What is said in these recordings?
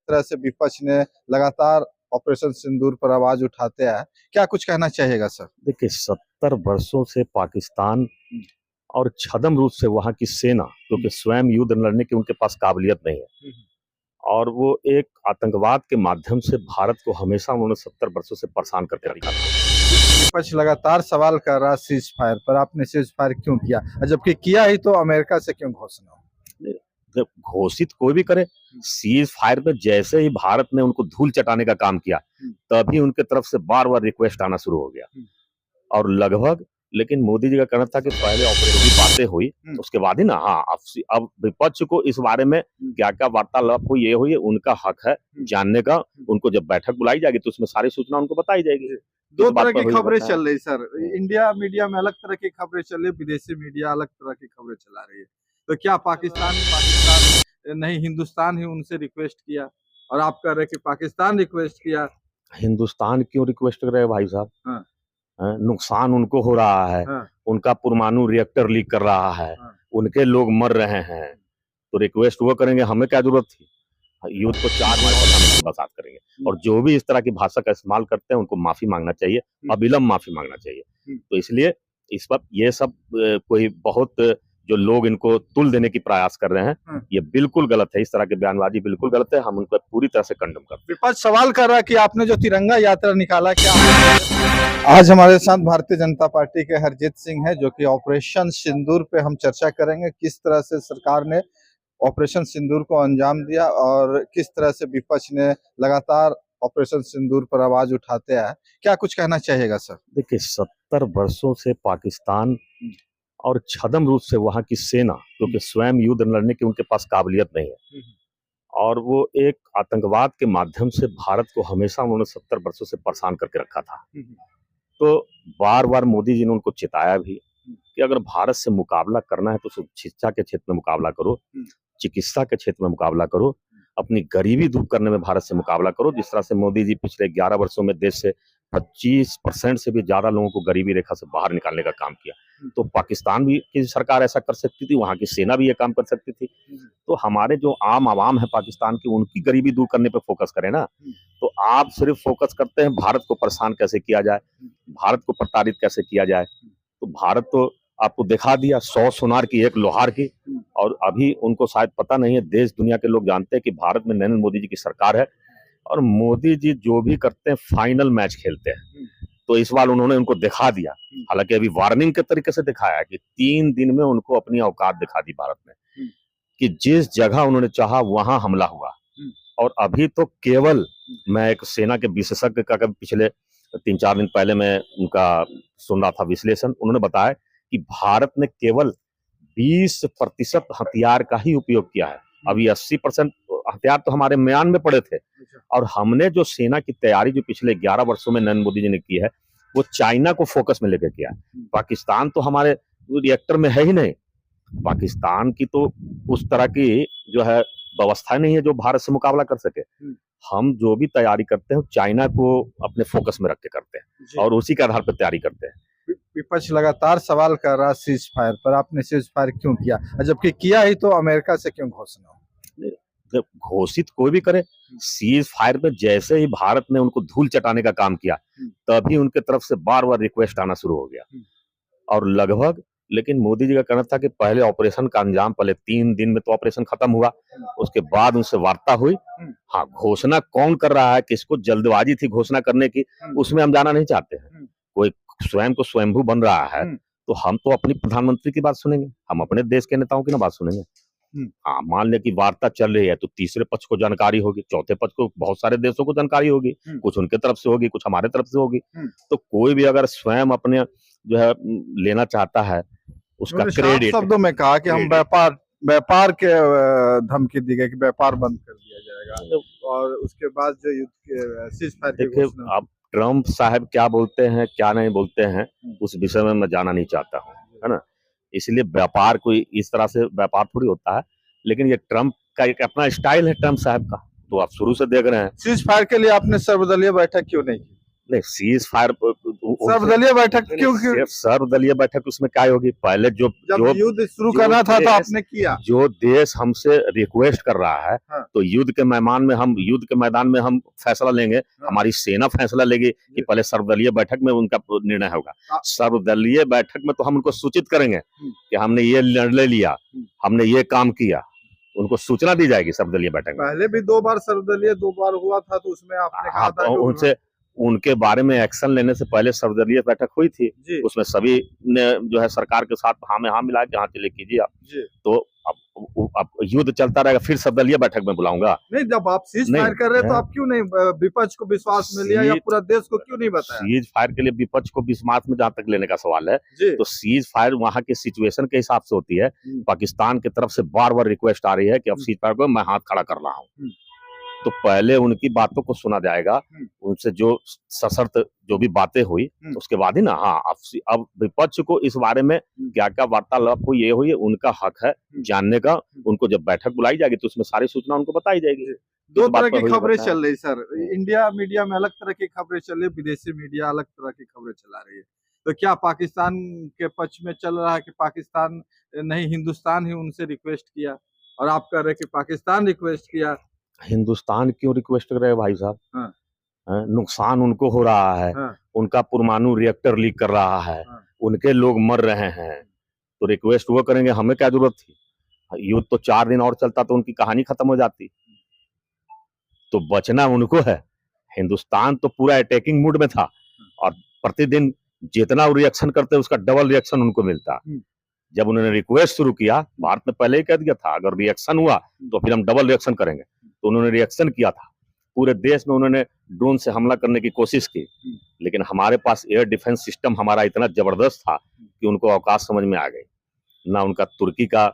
तरह से विपक्ष ने लगातार ऑपरेशन सिंदूर पर आवाज उठाते हैं, क्या कुछ कहना चाहिएगा सर? देखिए 70 वर्षों से पाकिस्तान और छद्म रूप से वहां की सेना, क्योंकि स्वयं युद्ध लड़ने की उनके पास काबिलियत नहीं है और वो एक आतंकवाद के माध्यम से भारत को हमेशा उन्होंने 70 वर्षों से परेशान करके रखा था। विपक्ष लगातार सवाल कर रहा सीज फायर पर, आपने सीज फायर क्यों किया? जबकि किया ही तो अमेरिका से क्यों घोषणा हो? जब घोषित कोई भी करे, सीज फायर पे जैसे ही भारत ने उनको धूल चटाने का काम किया तभी उनके तरफ से बार बार रिक्वेस्ट आना शुरू हो गया और लगभग, लेकिन मोदी जी का कहना था कि पहले ऑपरेशन की बातें हुई उसके बाद ही ना। हाँ, अब विपक्ष को इस बारे में क्या क्या वार्तालाप हुई, ये हुई, उनका हक है जानने का। उनको जब बैठक बुलाई जाएगी तो उसमें सारी सूचना उनको बताई जाएगी। दो तरह की खबरें चल रही सर, इंडिया मीडिया में अलग तरह की खबरें चल रही, विदेशी मीडिया अलग तरह की खबरें चला रही है। तो क्या पाकिस्तान नहीं, हिंदुस्तान ही उनसे रिक्वेस्ट किया और आप कह रहे कि पाकिस्तान रिक्वेस्ट किया? हिंदुस्तान क्यों रिक्वेस्ट कर रहे हैं भाई साहब? हाँ। नुकसान उनको हो रहा है। हाँ। उनका परमाणु रिएक्टर लीक कर रहा है। हाँ। उनके लोग मर रहे हैं, तो रिक्वेस्ट वो करेंगे, हमें क्या जरूरत थी? युद्ध को 4 माह पर बर्बाद करेंगे। और जो भी इस तरह की भाषा का इस्तेमाल करते हैं उनको माफी मांगना चाहिए, अविलंब माफी मांगना चाहिए। तो इसलिए इस वक्त ये सब कोई बहुत जो लोग इनको तुल देने की प्रयास कर रहे हैं, ये बिल्कुल गलत है। इस तरह की बयानबाजी बिल्कुल गलत है, हम उनको पूरी तरह से कंडम करते हैं। विपक्ष सवाल कर रहा है कि आपने जो तिरंगा यात्रा निकाला, क्या आज हमारे साथ भारतीय जनता पार्टी के हरजीत सिंह है, जो कि ऑपरेशन सिंदूर पे हम चर्चा करेंगे, किस तरह से सरकार ने ऑपरेशन सिंदूर को अंजाम दिया और किस तरह से विपक्ष ने लगातार ऑपरेशन सिंदूर पर आवाज उठाते हैं, क्या कुछ कहना चाहिएगा सर? देखिए 70 वर्षों से पाकिस्तान और छद्म रूप से वहां की सेना, क्योंकि स्वयं युद्ध लड़ने की उनके पास काबिलियत नहीं है और वो एक आतंकवाद के माध्यम से भारत को हमेशा उन्होंने 70 वर्षों से परेशान करके रखा था। तो बार बार मोदी जी ने उनको चिताया भी कि अगर भारत से मुकाबला करना है तो शिक्षा के क्षेत्र में मुकाबला करो, चिकित्सा के क्षेत्र में मुकाबला करो, अपनी गरीबी दूर करने में भारत से मुकाबला करो। जिस तरह से मोदी जी पिछले 11 वर्षों में देश से 25% से भी ज्यादा लोगों को गरीबी रेखा से बाहर निकालने का काम किया, तो पाकिस्तान भी की सरकार ऐसा कर सकती थी, वहां की सेना भी ये काम कर सकती थी। तो हमारे जो आम आवाम है पाकिस्तान की, उनकी गरीबी दूर करने पर फोकस करें ना। तो आप सिर्फ फोकस करते हैं भारत को परेशान कैसे किया जाए, भारत को प्रताड़ित कैसे किया जाए। तो भारत तो आपको दिखा दिया 100 सुनार की 1 लोहार की, और अभी उनको शायद पता नहीं है, देश दुनिया के लोग जानते हैं कि भारत में नरेंद्र मोदी जी की सरकार है और मोदी जी जो भी करते हैं फाइनल मैच खेलते हैं। तो इस बार उन्होंने उनको दिखा दिया, हालांकि अभी वार्निंग के तरीके से दिखाया है कि 3 दिन में उनको अपनी औकात दिखा दी भारत में, कि जिस जगह उन्होंने चाहा वहां हमला हुआ। और अभी तो केवल मैं एक सेना के विशेषज्ञ का पिछले 3-4 दिन पहले मैं उनका सुन रहा था विश्लेषण, उन्होंने बताया कि भारत ने केवल 20% हथियार का ही उपयोग किया है। अभी 80% हथियार तो हमारे म्यान में पड़े थे और हमने जो सेना की तैयारी जो पिछले 11 वर्षों में नरेंद्र मोदी जी ने की है, वो चाइना को फोकस में लेकर किया है। पाकिस्तान तो हमारे रिएक्टर में है ही नहीं, पाकिस्तान की तो उस तरह की जो है व्यवस्था नहीं है जो भारत से मुकाबला कर सके। हम जो भी तैयारी करते हैं चाइना को अपने फोकस में रख के करते हैं और उसी के आधार पर तैयारी करते हैं। विपक्ष लगातार सवाल कर रहा सीज फायर पर, आपने सीज फायर क्यों किया? जबकि किया ही तो अमेरिका से क्यों घोषणा हो? जब घोषित कोई भी करे, सीज फायर पे जैसे ही भारत ने उनको धूल चटाने का काम किया तभी उनके तरफ से बार बार रिक्वेस्ट आना शुरू हो गया और लगभग, लेकिन मोदी जी का कहना था कि पहले ऑपरेशन का अंजाम, पहले 3 दिन में तो ऑपरेशन खत्म हुआ, उसके बाद उनसे वार्ता हुई। हाँ, घोषणा कौन कर रहा है, किसको जल्दबाजी थी घोषणा करने की, उसमें हम जाना नहीं चाहते हैं। कोई स्वयं को स्वयंभू बन रहा है तो हम तो अपनी प्रधानमंत्री की बात सुनेंगे, हम अपने देश के नेताओं की ना बात सुनेंगे। हाँ, मान ले कि वार्ता चल रही है तो तीसरे पक्ष को जानकारी होगी, चौथे पक्ष को, बहुत सारे देशों को जानकारी होगी, कुछ उनके तरफ से होगी, कुछ हमारे तरफ से होगी। तो कोई भी अगर स्वयं अपने जो है लेना चाहता है उसका क्रेडिट। शब्दों में कहा कि हम व्यापार के धमकी दी गई कि व्यापार बंद कर दिया जाएगा और उसके बाद जो युद्ध के सीज फायर की देखिए, अब ट्रम्प साहब क्या बोलते हैं क्या नहीं बोलते हैं उस विषय में मैं जाना नहीं चाहता हूँ, है ना। इसलिए व्यापार कोई इस तरह से व्यापार थोड़ी होता है, लेकिन ये ट्रम्प का एक अपना स्टाइल है ट्रम्प साहब का, तो आप शुरू से देख रहे हैं। सीज फायर के लिए आपने सर्वदलीय बैठक क्यों नहीं की? नहीं, सीज फायर सर्वदलीय बैठक क्यों क्यों सिर्फ सर्वदलीय बैठक उसमें क्या होगी? पहले जो जब जो युद्ध शुरू जो करना था तो देश- आपने किया। जो देश हमसे रिक्वेस्ट कर रहा है, हाँ। तो युद्ध के मैदान में हम फैसला लेंगे। हाँ। हमारी सेना फैसला लेगी कि पहले सर्वदलीय बैठक में उनका निर्णय होगा। हाँ। सर्वदलीय बैठक में तो हम उनको सूचित करेंगे कि हमने ये निर्णय लिया, हमने ये काम किया, उनको सूचना दी जाएगी सर्वदलीय बैठक में। पहले भी 2 बार सर्वदलीय 2 बार हुआ था तो उसमें आपने कहा था कि उनसे उनके बारे में एक्शन लेने से पहले सर्वदलीय बैठक हुई थी, जी उसमें सभी ने जो है सरकार के साथ हाँ में हाँ मिला के हाँ चलिए कीजिए आप। जी तो अब युद्ध चलता रहेगा, फिर सर्वदलीय बैठक में बुलाऊंगा। नहीं, जब आप सीज नहीं, फायर कर रहे हैं तो है। आप क्यों नहीं विपक्ष को विश्वास में लिया या सीज- पूरा देश को क्यों नहीं बताया? सीज फायर के लिए विपक्ष को विश्वास में जहां तक लेने का सवाल है, जी तो सीज फायर वहां के सिचुएशन के हिसाब से होती है। पाकिस्तान की तरफ से बार बार रिक्वेस्ट आ रही है कि अब सीज फायर को मैं हाथ खड़ा कर रहा हूँ, तो पहले उनकी बातों को सुना जाएगा, उनसे जो सशर्त जो भी बातें हुई उसके बाद ही ना। हाँ, अब विपक्ष को इस बारे में क्या क्या वार्तालाप हुई, ये हुई, उनका हक है जानने का। उनको जब बैठक बुलाई जाएगी तो उसमें सारी सूचना उनको बताई जाएगी। 2 इस बात तरह पर की हुई खबरें बताया। चल रही सर, इंडिया मीडिया में अलग तरह की खबरें चल रही, विदेशी मीडिया अलग तरह की खबरें चला रही है। तो क्या पाकिस्तान के पक्ष में चल रहा है कि पाकिस्तान नहीं हिंदुस्तान ही उनसे रिक्वेस्ट किया और आप कह रहे हैं कि पाकिस्तान रिक्वेस्ट किया? हिंदुस्तान क्यों रिक्वेस्ट कर रहे हैं भाई साहब? हाँ। नुकसान उनको हो रहा है, हाँ। उनका परमाणु रिएक्टर लीक कर रहा है, हाँ। उनके लोग मर रहे हैं, तो रिक्वेस्ट वो करेंगे, हमें क्या जरूरत थी? युद्ध तो 4 दिन और चलता तो उनकी कहानी खत्म हो जाती। तो बचना उनको है। हिंदुस्तान तो पूरा अटैकिंग मूड में था और प्रतिदिन जितना वो रिएक्शन करते उसका डबल रिएक्शन उनको मिलता। जब उन्होंने रिक्वेस्ट शुरू किया, भारत ने पहले ही कह दिया था अगर रिएक्शन हुआ तो फिर हम डबल रिएक्शन करेंगे, तो उन्होंने रिएक्शन किया था। पूरे देश में उन्होंने ड्रोन से हमला करने की कोशिश की, लेकिन हमारे पास एयर डिफेंस सिस्टम हमारा इतना जबरदस्त था कि उनको अवकाश समझ में आ गई। ना उनका तुर्की का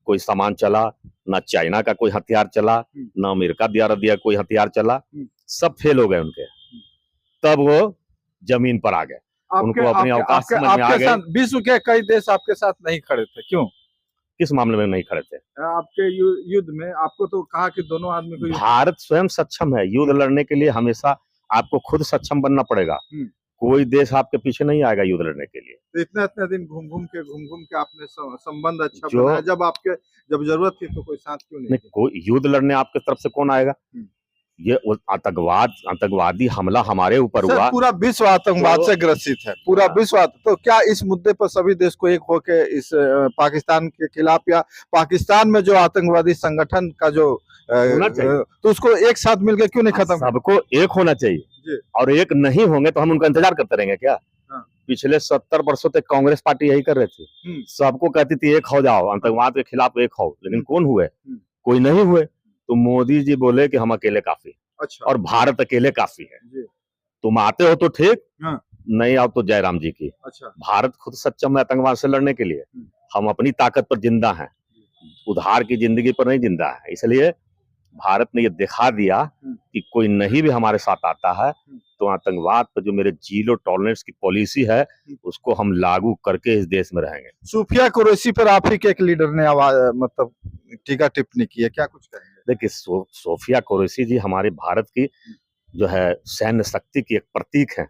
कोई सामान चला, ना चाइना का कोई हथियार चला, ना अमेरिका द्वारा दिया कोई हथियार चला, सब फेल हो गए उनके। तब वो जमीन पर आ गए, उनको अपनी अवकाश समझ में आ गई। विश्व के कई देश आपके साथ नहीं खड़े थे, क्यों? किस मामले में नहीं खड़े थे? आपके युद्ध में आपको तो कहा कि दोनों आदमी को भारत स्वयं सक्षम है युद्ध लड़ने के लिए। हमेशा आपको खुद सक्षम बनना पड़ेगा, कोई देश आपके पीछे नहीं आएगा युद्ध लड़ने के लिए। तो इतने दिन घूम घूम के आपने संबंध अच्छा बनाया, जब जरूरत थी तो कोई साथ क्यों नहीं? कोई युद्ध लड़ने आपके तरफ से कौन आएगा? ये आतंकवादी हमला हमारे ऊपर हुआ, पूरा विश्व आतंकवाद से ग्रसित है, पूरा विश्व। तो क्या इस मुद्दे पर सभी देश को एक होके इस पाकिस्तान के खिलाफ या पाकिस्तान में जो आतंकवादी संगठन का जो होना चाहिए, तो उसको एक साथ मिलकर क्यों नहीं खत्म? सबको एक होना चाहिए, और एक नहीं होंगे तो हम उनका इंतजार करते रहेंगे क्या? पिछले 70 वर्षों तक कांग्रेस पार्टी यही कर रही थी, सबको कहती थी एक हो जाओ, आतंकवाद के खिलाफ एक हो, लेकिन कौन हुए? कोई नहीं हुए। तो मोदी जी बोले कि हम अकेले काफी। अच्छा। और भारत अकेले काफी है। तुम आते हो तो ठीक, नहीं आओ तो जयराम जी की। अच्छा। भारत खुद सक्षम है आतंकवाद से लड़ने के लिए, हम अपनी ताकत पर जिंदा हैं, उधार की जिंदगी पर नहीं जिंदा है। इसलिए भारत ने ये दिखा दिया कि कोई नहीं भी हमारे साथ आता है तो आतंकवाद पर जो मेरे जीरो टॉलरेंस की पॉलिसी है उसको हम लागू करके इस देश में रहेंगे। सूफिया कुरैशी पर आप ही के एक लीडर ने मतलब टीका टिप्पणी की है, क्या कुछ कहेंगे? देखिए, सूफिया कुरैशी जी हमारे भारत की जो है सैन्य शक्ति की एक प्रतीक है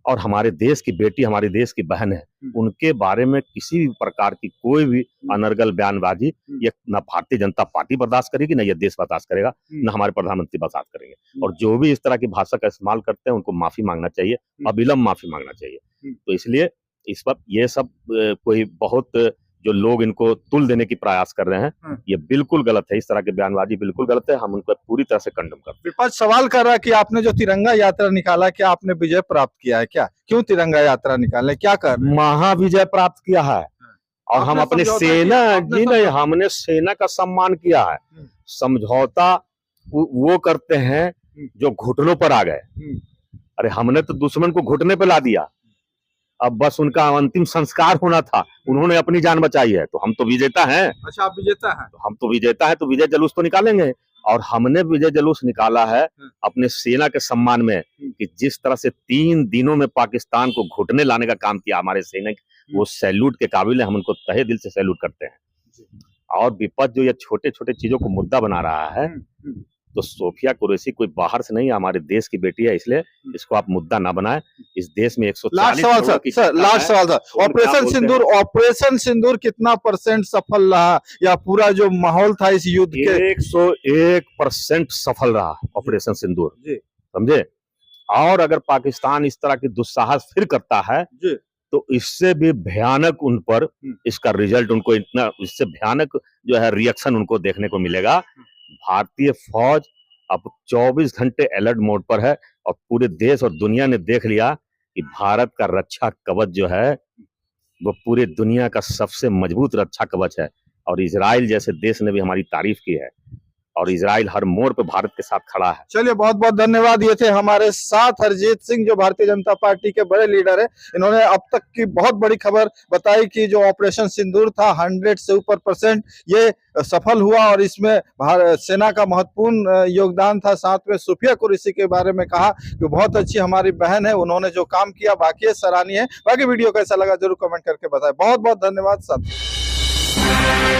और हमारे देश की बेटी, हमारे देश की बहन है। उनके बारे में किसी भी प्रकार की कोई भी अनर्गल बयानबाजी ये न भारतीय जनता पार्टी बर्दाश्त करेगी, न ये देश बर्दाश्त करेगा, न हमारे प्रधानमंत्री बर्दाश्त करेंगे। और जो भी इस तरह की भाषा का इस्तेमाल करते हैं उनको माफी मांगना चाहिए, अविलंब माफी मांगना चाहिए। तो इसलिए इस वक्त ये सब कोई बहुत जो लोग इनको तुल देने की प्रयास कर रहे हैं, ये बिल्कुल गलत है। इस तरह की बयानबाजी बिल्कुल गलत है, हम उनको पूरी तरह से कंडम करते हैं। विपक्ष सवाल कर रहा है कि आपने जो तिरंगा यात्रा निकाला, क्या आपने विजय प्राप्त किया है? क्या क्यों तिरंगा यात्रा निकाले, क्या कर? महाविजय प्राप्त किया है और हम अपने सेना जी नहीं, हमने सेना का सम्मान किया है। समझौता वो करते हैं जो घुटनों पर आ गए। अरे हमने तो दुश्मन को घुटने पे ला दिया, अब बस उनका अंतिम संस्कार होना था, उन्होंने अपनी जान बचाई है, तो हम तो विजेता हैं। अच्छा, आप विजेता हैं? तो हम तो विजेता हैं, तो विजय जुलूस तो निकालेंगे। और हमने विजय जुलूस निकाला है अपने सेना के सम्मान में कि जिस तरह से 3 दिनों में पाकिस्तान को घुटने लाने का काम किया हमारे सैनिक, वो सैल्यूट के काबिल है, हम उनको तहे दिल से सैल्यूट करते हैं। और विपक्ष जो ये छोटे छोटे चीजों को मुद्दा बना रहा है, तो सोफिया कुरैशी कोई बाहर से नहीं, हमारे देश की बेटी है, इसलिए इसको आप मुद्दा ना बनाएं। इस देश में 140 लास्ट सवाल करोड़ की सर, जनता लास्ट है। सवाल सर, तो उनका ऑपरेशन बोलते सिंदूर, ऑपरेशन सिंदूर कितना % सफल रहा, या पूरा जो माहौल था इस युद्ध के? 101% सफल रहा ऑपरेशन सिंदूर, जी समझे। और अगर पाकिस्तान इस तरह की दुस्साहस फिर करता है जी तो इससे भी भयानक उन पर इसका रिजल्ट, उनको इतना, इससे भयानक जो है रिएक्शन उनको देखने को मिलेगा। भारतीय फौज अब 24 घंटे अलर्ट मोड पर है और पूरे देश और दुनिया ने देख लिया कि भारत का रक्षा कवच जो है वो पूरे दुनिया का सबसे मजबूत रक्षा कवच है। और इजराइल जैसे देश ने भी हमारी तारीफ की है और इजराइल हर मोड़ पे भारत के साथ खड़ा है। चलिए, बहुत बहुत धन्यवाद। ये थे हमारे साथ हरजीत सिंह, जो भारतीय जनता पार्टी के बड़े लीडर है। इन्होंने अब तक की बहुत बड़ी खबर बताई कि जो ऑपरेशन सिंदूर था 100 से ऊपर % ये सफल हुआ और इसमें सेना का महत्वपूर्ण योगदान था। साथ में सोफिया कुरैशी के बारे में कहा कि बहुत अच्छी हमारी बहन है, उन्होंने जो काम किया बाकी सराहनीय है। बाकी वीडियो कैसा लगा जरूर कमेंट करके बताएं। बहुत बहुत धन्यवाद साथियों।